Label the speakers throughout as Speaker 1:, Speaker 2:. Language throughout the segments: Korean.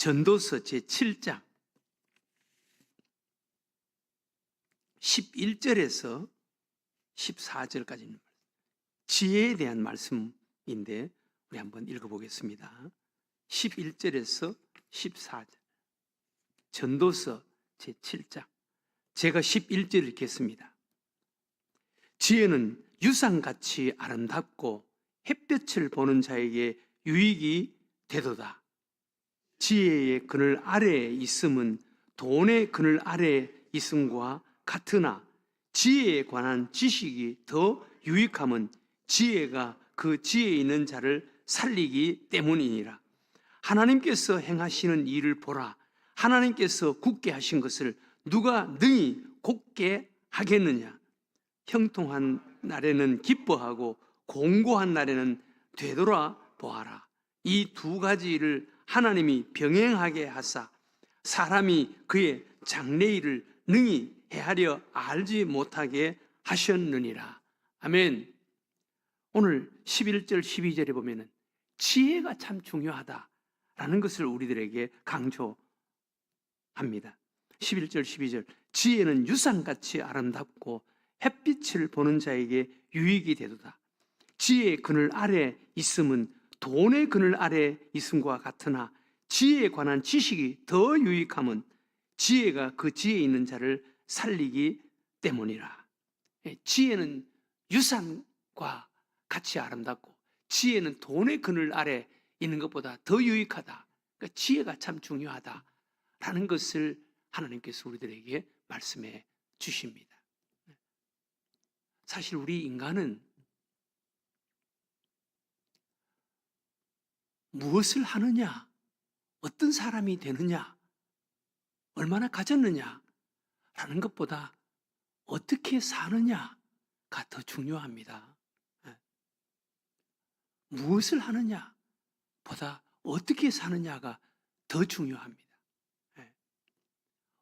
Speaker 1: 전도서 제7장 11절에서 14절까지는 지혜에 대한 말씀인데 우리 한번 읽어보겠습니다. 11절에서 14절 전도서 제7장 제가 11절 읽겠습니다. 지혜는 유상같이 아름답고 햇볕을 보는 자에게 유익이 되도다. 지혜의 그늘 아래에 있음은 돈의 그늘 아래에 있음과 같으나 지혜에 관한 지식이 더 유익함은 지혜가 그 지혜에 있는 자를 살리기 때문이니라. 하나님께서 행하시는 일을 보라. 하나님께서 굳게 하신 것을 누가 능히 곧게 하겠느냐. 형통한 날에는 기뻐하고 공고한 날에는 되돌아 보아라. 이 두 가지를 하나님이 병행하게 하사 사람이 그의 장래일을 능히 헤아려 알지 못하게 하셨느니라. 아멘. 오늘 11절 12절에 보면은 지혜가 참 중요하다라는 것을 우리들에게 강조합니다. 11절 12절 지혜는 유상같이 아름답고 햇빛을 보는 자에게 유익이 되도다. 지혜의 그늘 아래 있음은 돈의 그늘 아래 있음과 같으나 지혜에 관한 지식이 더 유익함은 지혜가 그 지혜에 있는 자를 살리기 때문이라. 지혜는 유산과 같이 아름답고 지혜는 돈의 그늘 아래 있는 것보다 더 유익하다. 그러니까 지혜가 참 중요하다라는 것을 하나님께서 우리들에게 말씀해 주십니다. 사실 우리 인간은 무엇을 하느냐, 어떤 사람이 되느냐, 얼마나 가졌느냐 라는 것보다 어떻게 사느냐가 더 중요합니다. 무엇을 하느냐 보다 어떻게 사느냐가 더 중요합니다.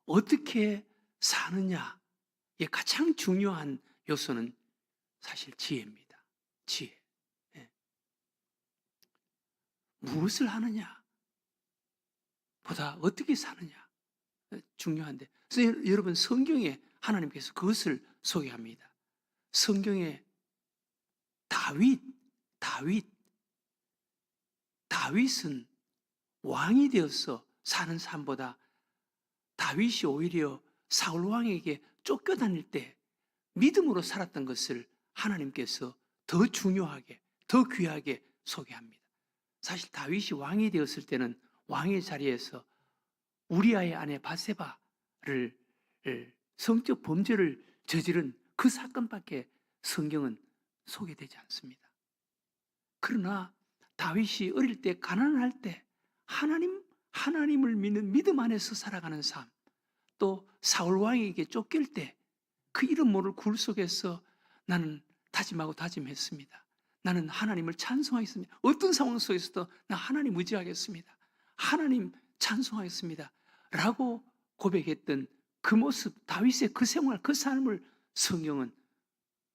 Speaker 1: 어떻게 사느냐의 가장 중요한 요소는 사실 지혜입니다. 지혜. 무엇을 하느냐 보다 어떻게 사느냐 중요한데, 그래서 여러분 성경에 하나님께서 그것을 소개합니다. 성경에 다윗은 왕이 되어서 사는 삶보다 다윗이 오히려 사울 왕에게 쫓겨다닐 때 믿음으로 살았던 것을 하나님께서 더 중요하게, 더 귀하게 소개합니다. 사실 다윗이 왕이 되었을 때는 왕의 자리에서 우리아의 아내 밧세바를 성적 범죄를 저지른 그 사건밖에 성경은 소개되지 않습니다. 그러나 다윗이 어릴 때 가난할 때 하나님을 믿는 믿음 안에서 살아가는 삶, 또 사울 왕에게 쫓길 때 그 이름 모를 굴 속에서 나는 다짐하고 다짐했습니다. 나는 하나님을 찬송하겠습니다. 어떤 상황 속에서도 나 하나님 의지하겠습니다. 하나님 찬송하겠습니다. 라고 고백했던 그 모습, 다윗의 그 생활, 그 삶을 성경은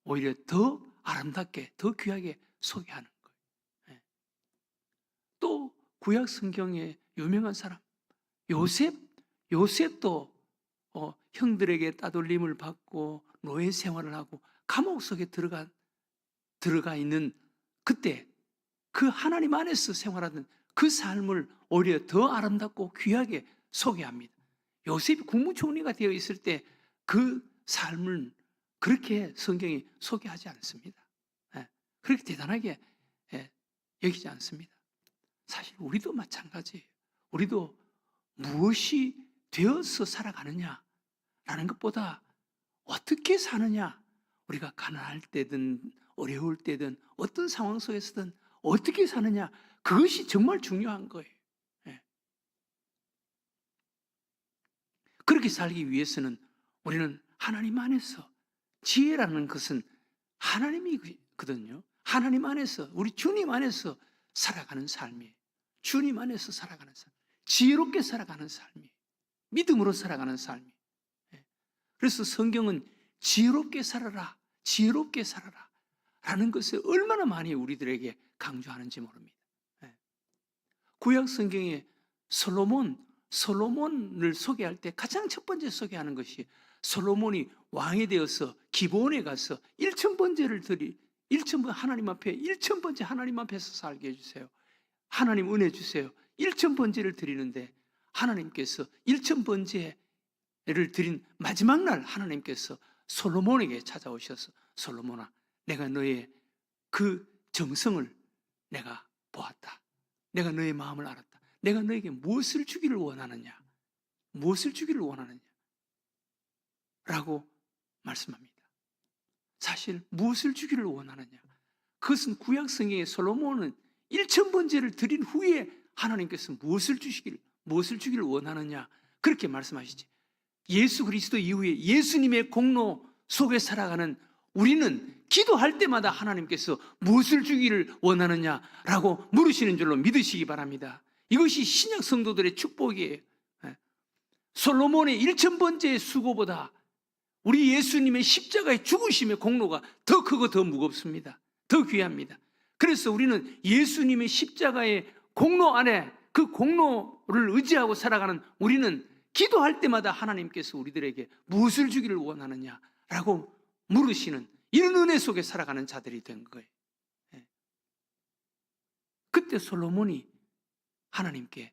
Speaker 1: 오히려 더 아름답게, 더 귀하게 소개하는 거예요. 또 구약 성경의 유명한 사람 요셉도 형들에게 따돌림을 받고 노예 생활을 하고 감옥 속에 들어가 있는 그때 그 하나님 안에서 생활하던 그 삶을 오히려 더 아름답고 귀하게 소개합니다. 요셉이 국무총리가 되어 있을 때 그 삶을 그렇게 성경이 소개하지 않습니다. 그렇게 대단하게 여기지 않습니다. 사실 우리도 마찬가지예요. 우리도 무엇이 되어서 살아가느냐라는 것보다 어떻게 사느냐, 우리가 가난할 때든 어려울 때든 어떤 상황 속에서든 어떻게 사느냐, 그것이 정말 중요한 거예요. 그렇게 살기 위해서는 우리는 하나님 안에서, 지혜라는 것은 하나님이거든요. 하나님 안에서, 우리 주님 안에서 살아가는 삶이에요. 주님 안에서 살아가는 삶, 지혜롭게 살아가는 삶이에요. 믿음으로 살아가는 삶이에요. 그래서 성경은 지혜롭게 살아라, 지혜롭게 살아라 라는 것을 얼마나 많이 우리들에게 강조하는지 모릅니다. 구약 성경에 솔로몬을 소개할 때 가장 첫 번째 소개하는 것이 솔로몬이 왕이 되어서 기브온에 가서 1,000번제를 하나님 앞에 1,000번째 하나님 앞에서 살게 해주세요. 하나님 은혜 주세요. 1,000번제를 드리는데 하나님께서 1,000번제를 드린 마지막 날 하나님께서 솔로몬에게 찾아오셔서 솔로몬아, 내가 너의 그 정성을 내가 보았다. 내가 너의 마음을 알았다. 내가 너에게 무엇을 주기를 원하느냐? 무엇을 주기를 원하느냐? 라고 말씀합니다. 사실 무엇을 주기를 원하느냐? 그것은 구약 성경에 솔로몬은 1,000번제를 드린 후에 하나님께서 무엇을 주기를 원하느냐? 그렇게 말씀하시지. 예수 그리스도 이후에 예수님의 공로 속에 살아가는 우리는 기도할 때마다 하나님께서 무엇을 주기를 원하느냐라고 물으시는 줄로 믿으시기 바랍니다. 이것이 신약 성도들의 축복이에요. 솔로몬의 1,000번째의 수고보다 우리 예수님의 십자가의 죽으심의 공로가 더 크고 더 무겁습니다. 더 귀합니다. 그래서 우리는 예수님의 십자가의 공로 안에 그 공로를 의지하고 살아가는 우리는 기도할 때마다 하나님께서 우리들에게 무엇을 주기를 원하느냐라고 물으시는 이런 은혜 속에 살아가는 자들이 된 거예요. 그때 솔로몬이 하나님께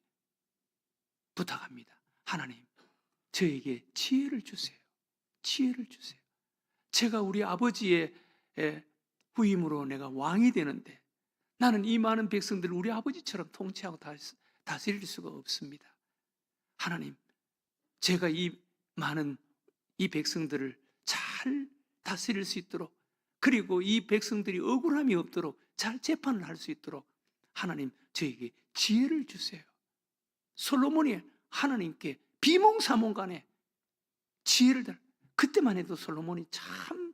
Speaker 1: 부탁합니다. 하나님, 저에게 지혜를 주세요. 지혜를 주세요. 제가 우리 아버지의 후임으로 내가 왕이 되는데 나는 이 많은 백성들을 우리 아버지처럼 통치하고 다스릴 수가 없습니다. 하나님, 제가 이 많은 이 백성들을 잘 다스릴 수 있도록, 그리고 이 백성들이 억울함이 없도록 잘 재판을 할 수 있도록 하나님, 저에게 지혜를 주세요. 솔로몬이 하나님께 비몽사몽간에 지혜를 달라. 그때만 해도 솔로몬이 참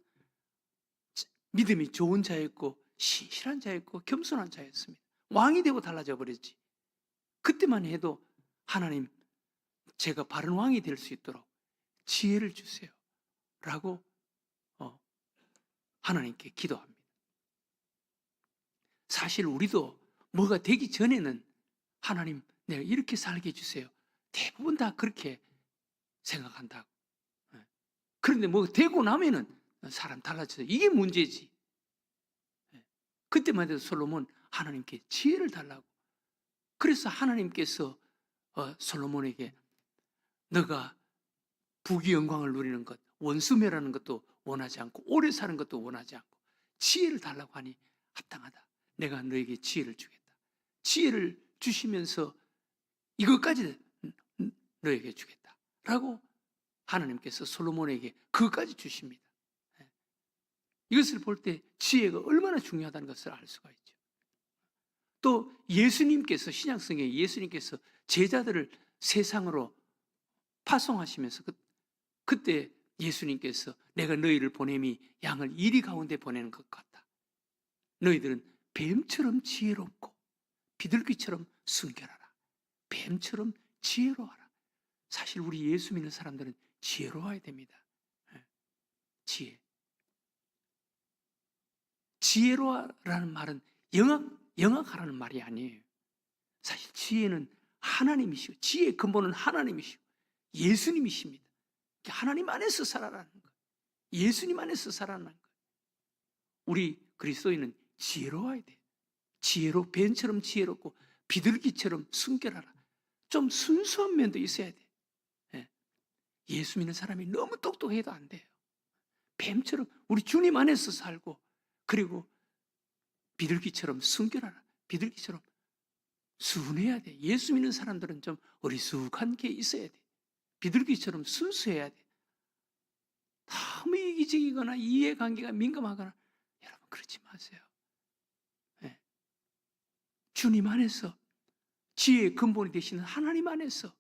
Speaker 1: 믿음이 좋은 자였고 신실한 자였고 겸손한 자였습니다. 왕이 되고 달라져 버렸지. 그때만 해도 하나님, 제가 바른 왕이 될 수 있도록 지혜를 주세요 라고 하나님께 기도합니다. 사실 우리도 뭐가 되기 전에는 하나님, 내가 이렇게 살게 해주세요. 대부분 다 그렇게 생각한다고. 그런데 뭐 되고 나면은 사람 달라져서 이게 문제지. 그때만 해도 솔로몬 하나님께 지혜를 달라고. 그래서 하나님께서 솔로몬에게 너가 부귀 영광을 누리는 것, 원수멸하는 것도 원하지 않고 오래 사는 것도 원하지 않고 지혜를 달라고 하니 합당하다. 내가 너에게 지혜를 주겠다. 지혜를 주시면서 이것까지 너에게 주겠다 라고 하나님께서 솔로몬에게 그것까지 주십니다. 이것을 볼 때 지혜가 얼마나 중요하다는 것을 알 수가 있죠. 또 예수님께서, 신약성경에 예수님께서 제자들을 세상으로 파송하시면서 그때 예수님께서 내가 너희를 보냄이 양을 이리 가운데 보내는 것 같다. 너희들은 뱀처럼 지혜롭고 비둘기처럼 순결하라. 뱀처럼 지혜로워하라. 사실 우리 예수 믿는 사람들은 지혜로워야 됩니다. 지혜. 지혜로워라는 말은 영악하라는 말이 아니에요. 사실 지혜는 하나님이시고 지혜의 근본은 하나님이시고 예수님이십니다. 하나님 안에서 살아라는 거예요. 예수님 안에서 살아라는 거예요. 우리 그리스도인은 지혜로워야 돼요. 뱀처럼 지혜롭고 비둘기처럼 순결하라. 좀 순수한 면도 있어야 돼요. 예수 믿는 사람이 너무 똑똑해도 안 돼요. 뱀처럼 우리 주님 안에서 살고, 그리고 비둘기처럼 순결하라. 비둘기처럼 순해야 돼. 예수 믿는 사람들은 좀 어리숙한 게 있어야 돼. 비둘기처럼 순수해야 돼. 너무 이기적이거나 이해관계가 민감하거나 여러분 그러지 마세요. 주님 안에서, 지혜의 근본이 되시는 하나님 안에서,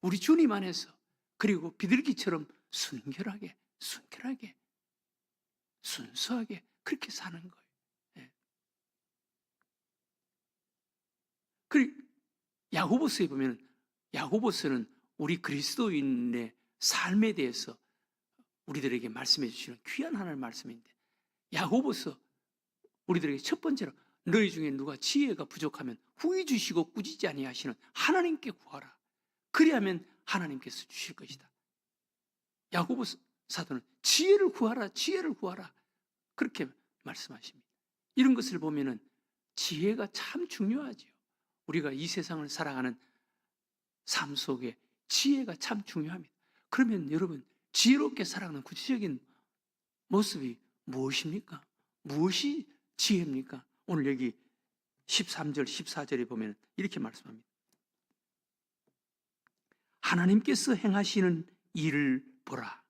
Speaker 1: 우리 주님 안에서, 그리고 비둘기처럼 순결하게 순수하게 그렇게 사는 거예요. 그리고 야고보서에 보면, 야고보서는 우리 그리스도인의 삶에 대해서 우리들에게 말씀해 주시는 귀한 하나님의 말씀인데, 야고보서 우리들에게 첫 번째로 너희 중에 누가 지혜가 부족하면 후히 주시고 꾸짖지 아니하시는 하나님께 구하라. 그리하면 하나님께서 주실 것이다. 야고보 사도는 지혜를 구하라, 지혜를 구하라, 그렇게 말씀하십니다. 이런 것을 보면은 지혜가 참 중요하지요. 우리가 이 세상을 살아가는 삶 속에 지혜가 참 중요합니다. 그러면 여러분, 지혜롭게 살아가는 구체적인 모습이 무엇입니까? 무엇이 지혜입니까? 오늘 여기 13절, 14절에 보면 이렇게 말씀합니다. 하나님께서 행하시는 일을 보라.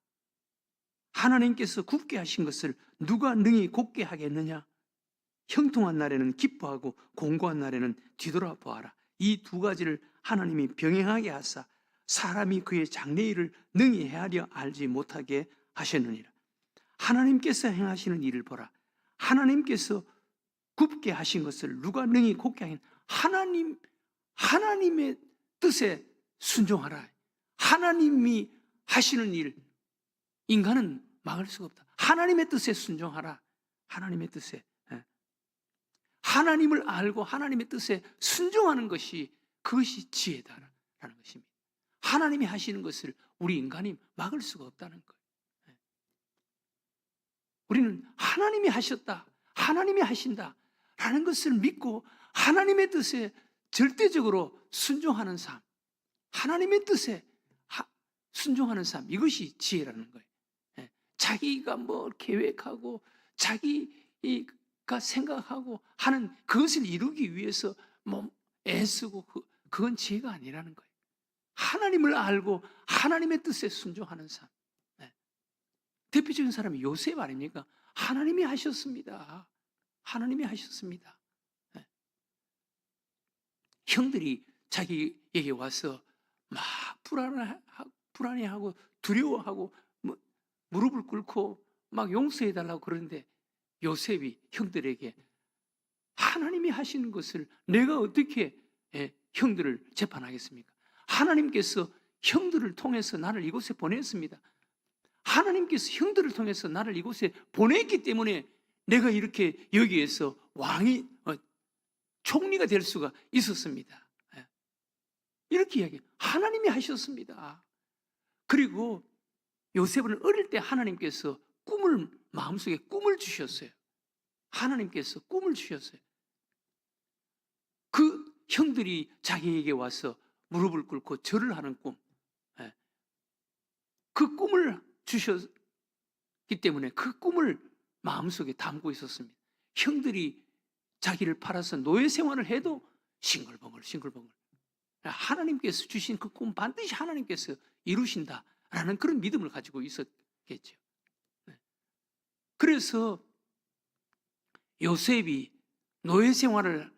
Speaker 1: 하나님께서 굽게 하신 것을 누가 능히 곱게 하겠느냐? 형통한 날에는 기뻐하고 공고한 날에는 뒤돌아보아라. 이 두 가지를 하나님이 병행하게 하사 사람이 그의 장래일을 능히 헤아려 알지 못하게 하셨느니라. 하나님께서 행하시는 일을 보라. 하나님께서 굽게 하신 것을 누가 능히 곱게 하겠느냐? 하나님의 뜻에 순종하라. 하나님이 하시는 일, 인간은 막을 수가 없다. 하나님의 뜻에 순종하라. 하나님의 뜻에. 하나님을 알고 하나님의 뜻에 순종하는 것이, 그것이 지혜다라는 것입니다. 하나님이 하시는 것을 우리 인간이 막을 수가 없다는 거예요. 우리는 하나님이 하셨다, 하나님이 하신다라는 것을 믿고 하나님의 뜻에 절대적으로 순종하는 삶, 하나님의 뜻에 순종하는 삶, 이것이 지혜라는 거예요. 자기가 뭐 계획하고 자기가 생각하고 하는 그것을 이루기 위해서 뭐 애쓰고 그건 지혜가 아니라는 거예요. 하나님을 알고 하나님의 뜻에 순종하는 삶. 대표적인 사람이 요셉 아닙니까? 하나님이 하셨습니다. 하나님이 하셨습니다. 형들이 자기에게 와서 막 불안해하고 두려워하고 무릎을 꿇고 막 용서해달라고 그러는데, 요셉이 형들에게 하나님이 하시는 것을 내가 어떻게 형들을 재판하겠습니까? 하나님께서 형들을 통해서 나를 이곳에 보냈습니다. 하나님께서 형들을 통해서 나를 이곳에 보냈기 때문에 내가 이렇게 여기에서 왕이 총리가 될 수가 있었습니다. 이렇게 이야기해요. 하나님이 하셨습니다. 그리고 요셉은 어릴 때 하나님께서 마음속에 꿈을 주셨어요. 하나님께서 꿈을 주셨어요. 그 형들이 자기에게 와서 무릎을 꿇고 절을 하는 꿈, 그 꿈을 주셨기 때문에 그 꿈을 마음속에 담고 있었습니다. 형들이 자기를 팔아서 노예 생활을 해도 싱글벙글 하나님께서 주신 그 꿈 반드시 하나님께서 이루신다라는 그런 믿음을 가지고 있었겠죠. 그래서 요셉이 노예 생활을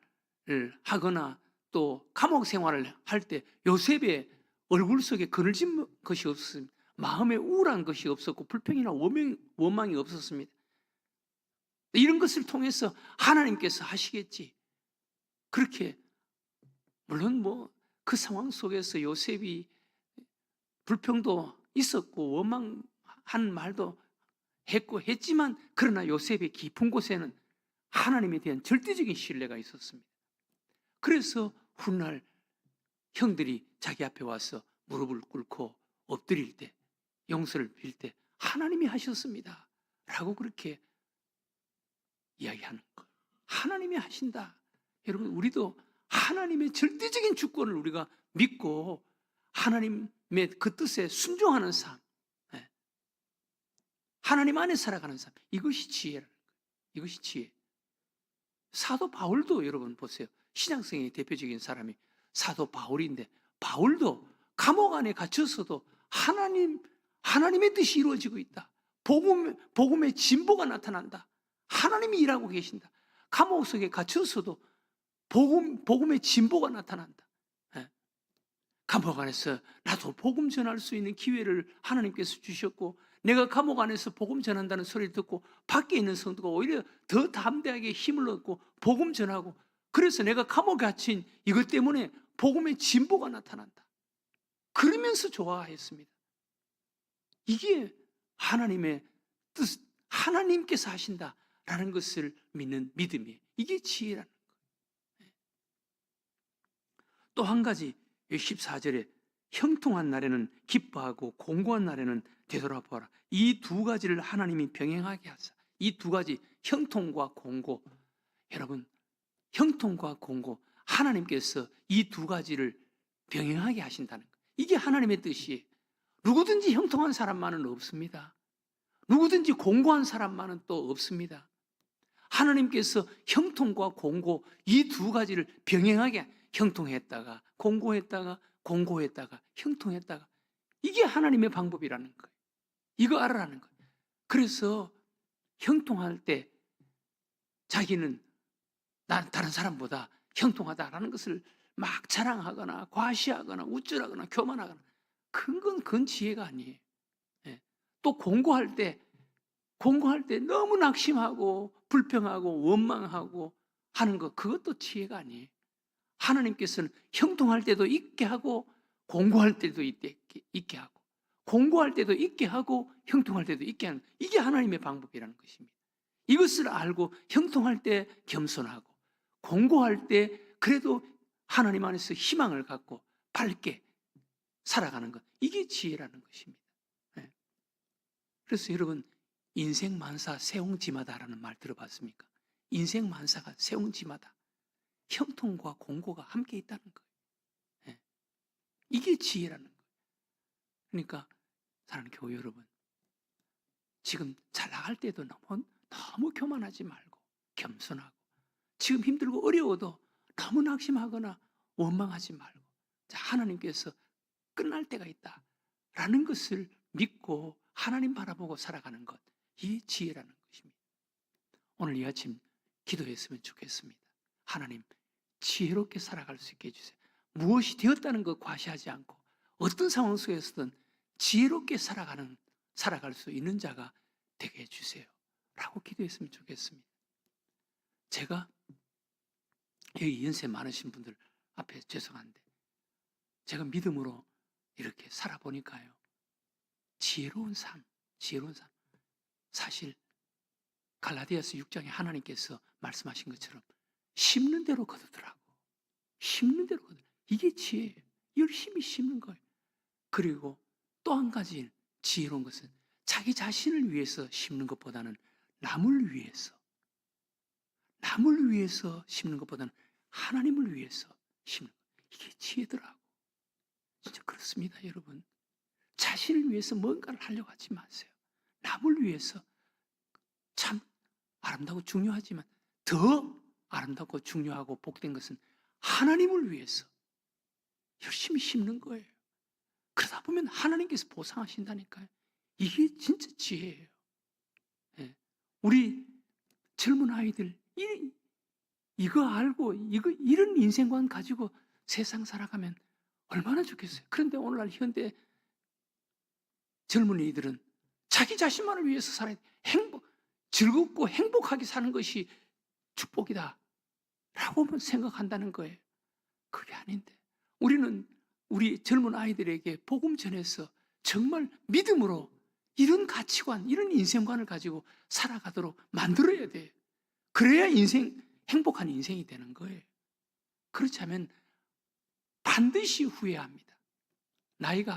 Speaker 1: 하거나 또 감옥 생활을 할 때 요셉의 얼굴 속에 그늘진 것이 없었습니다. 마음에 우울한 것이 없었고 불평이나 원망이 없었습니다. 이런 것을 통해서 하나님께서 하시겠지, 그렇게, 물론 뭐 그 상황 속에서 요셉이 불평도 있었고 원망한 말도 했지만, 그러나 요셉의 깊은 곳에는 하나님에 대한 절대적인 신뢰가 있었습니다. 그래서 훗날 형들이 자기 앞에 와서 무릎을 꿇고 엎드릴 때, 용서를 빌 때 하나님이 하셨습니다 라고 그렇게 이야기하는 것. 하나님이 하신다. 여러분, 우리도 하나님의 절대적인 주권을 우리가 믿고 하나님의 그 뜻에 순종하는 삶, 하나님 안에 살아가는 삶, 이것이 지혜라는 거예요. 이것이 지혜. 사도 바울도 여러분 보세요. 신약성의 대표적인 사람이 사도 바울인데, 바울도 감옥 안에 갇혔어도 하나님의 뜻이 이루어지고 있다. 복음의 진보가 나타난다. 하나님이 일하고 계신다. 감옥 속에 갇혔어도 복음의 진보가 나타난다. 감옥 안에서 나도 복음 전할 수 있는 기회를 하나님께서 주셨고, 내가 감옥 안에서 복음 전한다는 소리를 듣고 밖에 있는 성도가 오히려 더 담대하게 힘을 얻고 복음 전하고, 그래서 내가 감옥에 갇힌 이것 때문에 복음의 진보가 나타난다. 그러면서 좋아했습니다. 이게 하나님의 뜻, 하나님께서 하신다라는 것을 믿는 믿음이에요. 이게 지혜라는 거예요. 또 한 가지 14절에 형통한 날에는 기뻐하고 공고한 날에는 되돌아보아라. 이 두 가지를 하나님이 병행하게 하사. 이 두 가지, 형통과 공고. 여러분, 형통과 공고, 하나님께서 이 두 가지를 병행하게 하신다는 거예요. 이게 하나님의 뜻이에요. 누구든지 형통한 사람만은 없습니다. 누구든지 공고한 사람만은 또 없습니다. 하나님께서 형통과 공고, 이 두 가지를 병행하게, 형통했다가 공고했다가 공고했다가 형통했다가, 이게 하나님의 방법이라는 거예요. 이거 알아라는 거예요. 그래서 형통할 때 자기는 다른 사람보다 형통하다라는 것을 막 자랑하거나 과시하거나 우쭐하거나 교만하거나, 그건 지혜가 아니에요. 또 공고할 때 너무 낙심하고 불평하고 원망하고 하는 것, 그것도 지혜가 아니에요. 하나님께서는 형통할 때도 있게 하고 공고할 때도 있게 하고, 공고할 때도 있게 하고 형통할 때도 있게 하는, 이게 하나님의 방법이라는 것입니다. 이것을 알고 형통할 때 겸손하고 공고할 때 그래도 하나님 안에서 희망을 갖고 밝게 살아가는 것, 이게 지혜라는 것입니다. 그래서 여러분, 인생 만사 세옹지마다라는 말 들어봤습니까? 인생 만사가 세옹지마다, 형통과 공고가 함께 있다는 거예요. 이게 지혜라는 거예요. 그러니까 사랑하는 교회 여러분, 지금 잘 나갈 때도 너무 교만하지 말고 겸손하고, 지금 힘들고 어려워도 너무 낙심하거나 원망하지 말고, 하나님께서 끝날 때가 있다라는 것을 믿고 하나님 바라보고 살아가는 것, 이 지혜라는 것입니다. 오늘 이 아침 기도했으면 좋겠습니다. 하나님, 지혜롭게 살아갈 수 있게 해주세요. 무엇이 되었다는 것 과시하지 않고 어떤 상황 속에서든 지혜롭게 살아갈 수 있는 자가 되게 해주세요 라고 기도했으면 좋겠습니다. 제가 여기 연세 많으신 분들 앞에 죄송한데, 제가 믿음으로 이렇게 살아보니까요, 지혜로운 삶. 사실 갈라디아서 6장에 하나님께서 말씀하신 것처럼 심는 대로 거두더라고. 이게 지혜예요. 열심히 심는 거예요. 그리고 또 한 가지 지혜로운 것은 자기 자신을 위해서 심는 것보다는 남을 위해서 심는 것보다는 하나님을 위해서 심는 것, 이게 지혜더라고. 진짜 그렇습니다, 여러분. 자신을 위해서 뭔가를 하려고 하지 마세요. 남을 위해서. 참 아름다고 중요하지만 더 아름답고 중요하고 복된 것은 하나님을 위해서 열심히 심는 거예요. 그러다 보면 하나님께서 보상하신다니까요. 이게 진짜 지혜예요. 우리 젊은 아이들 이거 알고 이런 인생관 가지고 세상 살아가면 얼마나 좋겠어요. 그런데 오늘날 현대 젊은이들은 자기 자신만을 위해서 살아야 돼. 즐겁고 행복하게 사는 것이 축복이다 라고만 생각한다는 거예요. 그게 아닌데, 우리는 우리 젊은 아이들에게 복음 전해서 정말 믿음으로 이런 가치관, 이런 인생관을 가지고 살아가도록 만들어야 돼요. 그래야 행복한 인생이 되는 거예요. 그렇지 않으면 반드시 후회합니다. 나이가